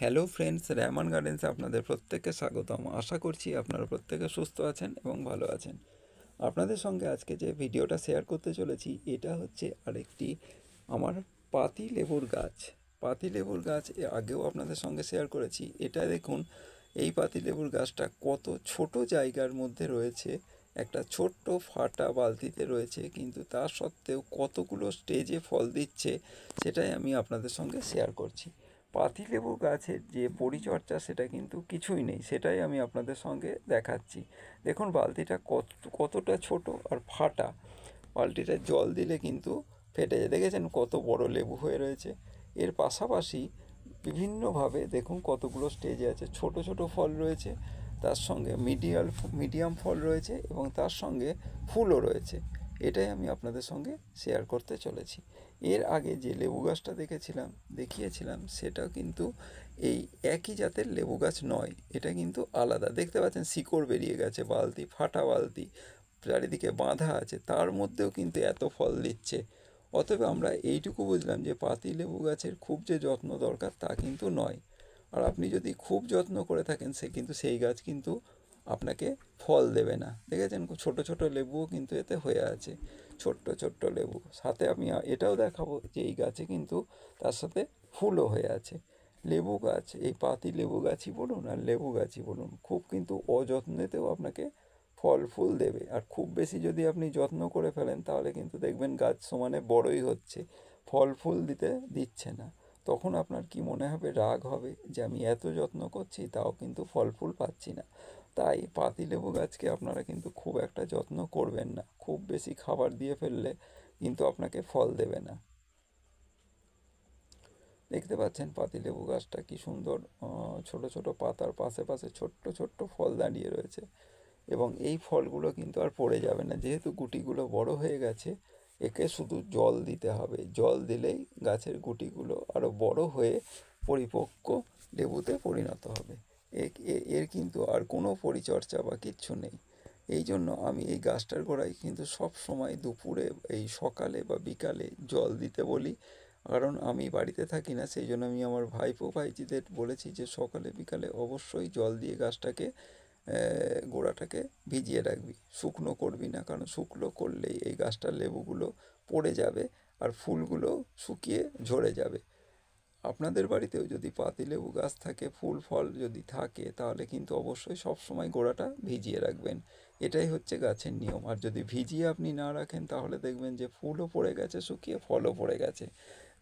Hello friends, Rehman গার্ডেন্সে আপনাদের প্রত্যেককে স্বাগতম। আশা করছি আপনারা প্রত্যেকে সুস্থ আছেন এবং ভালো আছেন। আপনাদের সঙ্গে আজকে যে ভিডিওটা শেয়ার করতে চলেছি এটা হচ্ছে আরেকটি আমার পাতি লেবুর গাছ। পাতি লেবুর গাছ আগেও আপনাদের সঙ্গে শেয়ার করেছি। এটা দেখুন, এই পাতি লেবুর গাছটা কত ছোট জায়গার মধ্যে রয়েছে, একটা ছোট্ট ফাটা বালতিতে রয়েছে, কিন্তু তা সত্ত্বেও কতগুলো স্টেজে ফল দিচ্ছে সেটাই আমি আপনাদের সঙ্গে শেয়ার করছি। পাতিলেবু গাছের যে পরিচর্যা সেটা কিন্তু কিছুই নেই, সেটাই আমি আপনাদের সঙ্গে দেখাচ্ছি। দেখুন বালতিটা কতটা ছোট আর ফাটা। বালতিটা জল দিলে কিন্তু ফেটে যায়। দেখেছেন কত বড় লেবু হয়ে রয়েছে। এর পাশাপাশি বিভিন্নভাবে দেখুন কতগুলো স্টেজে আছে। ছোট ছোট ফল রয়েছে, তার সঙ্গে মিডিয়াম ফল রয়েছে এবং তার সঙ্গে ফুলও রয়েছে। এটাই আমি আপনাদের সঙ্গে শেয়ার করতে চলেছি। এর আগে যে লেবু গাছটা দেখিয়েছিলাম সেটা কিন্তু এই একই জাতের লেবু গাছ নয়, এটা কিন্তু আলাদা। দেখতে পাচ্ছেন শিকড় বেরিয়ে গেছে, বালতি ফাটা বালতি চারিদিকে বাঁধা আছে, তার মধ্যেও কিন্তু এত ফল দিচ্ছে। অতএব আমরা এইটুকু বুঝলাম যে পাতি লেবু গাছের খুব যে যত্ন দরকার তা কিন্তু নয়। আর আপনি যদি খুব যত্ন করে থাকেন সেই গাছ কিন্তু আপনাকে ফল দেবে না। দেখেছেন ছোট ছোট লেবুও কিন্তু এতে হয়ে আছে, ছোট্ট ছোট্ট লেবু। সাথে আমি এটাও দেখাবো যে এই গাছে কিন্তু তার সাথে ফুলও হয়ে আছে। লেবু গাছ, এই পাতি লেবু গাছই বলুন আর লেবু গাছই বলুন, খুব কিন্তু অযত্নেতেও আপনাকে ফল ফুল দেবে। আর খুব বেশি যদি আপনি যত্ন করে ফেলেন তাহলে কিন্তু দেখবেন গাছ সমানে বড়ই হচ্ছে, ফল ফুল দিচ্ছে না। তখন আপনার কি মনে হবে? রাগ হবে যে আমি এত যত্ন করছি তাও কিন্তু ফল ফুল পাচ্ছি না। তাই পাতিলেবু গাছকে আপনারা কিন্তু খুব একটা যত্ন করবেন না। খুব বেশি খাবার দিয়ে ফেললে কিন্তু আপনাকে ফল দেবে না। দেখতে পাচ্ছেন পাতিলেবু গাছটা কি সুন্দর, ছোট ছোট পাতার পাশে পাশে ছোট্ট ছোট্ট ফল দাঁড়িয়ে রয়েছে। এবং এই ফলগুলো কিন্তু আর পড়ে যাবে না, যেহেতু গুটিগুলো বড় হয়ে গেছে। একে শুধু জল দিতে হবে, জল দিলেই গাছের গুটিগুলো আরও বড় হয়ে পরিপক্ক লেবুতে পরিণত হবে। এর কিন্তু আর কোনো পরিচর্যা বা কিচ্ছু নেই। এই জন্য আমি এই গাছটার গোড়ায় কিন্তু সব সময় দুপুরে, এই সকালে বা বিকালে জল দিতে বলি। কারণ আমি বাড়িতে থাকি না, সেই জন্য আমি আমার ভাইপো ভাইজিদের বলেছি যে সকালে বিকালে অবশ্যই জল দিয়ে গাছটাকে গোড়াটাকে ভিজিয়ে রাখবি, শুকনো করবি না। কারণ শুকনো করলেই এই গাছটার লেবুগুলো পড়ে যাবে আর ফুলগুলো শুকিয়ে ঝরে যাবে। আপনাদের বাড়িতেও যদি পাতিলেবু গাছ থাকে, ফুল ফল যদি থাকে, তাহলে কিন্তু অবশ্যই সবসময় গোড়াটা ভিজিয়ে রাখবেন। এটাই হচ্ছে গাছের নিয়ম। আর যদি ভিজিয়ে আপনি না রাখেন তাহলে দেখবেন যে ফুলও পড়ে গেছে শুকিয়ে, ফলও পড়ে গেছে।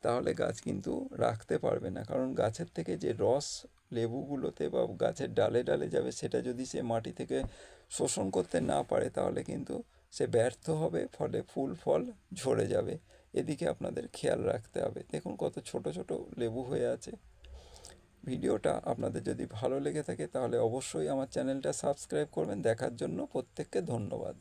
তাহলে গাছ কিন্তু রাখতে পারবে না। কারণ গাছের থেকে যে রস লেবুগুলোতে বা গাছের ডালে ডালে যাবে, সেটা যদি সে মাটি থেকে শোষণ করতে না পারে তাহলে কিন্তু সে ব্যর্থ হবে, ফলে ফুল ফল ঝরে যাবে। এদিকে আপনাদের খেয়াল রাখতে হবে। দেখুন কত ছোট ছোট লেবু হয়ে আছে। ভিডিওটা আপনাদের যদি ভালো লেগে থাকে তাহলে অবশ্যই আমার চ্যানেলটা সাবস্ক্রাইব করবেন। দেখার জন্য প্রত্যেককে ধন্যবাদ।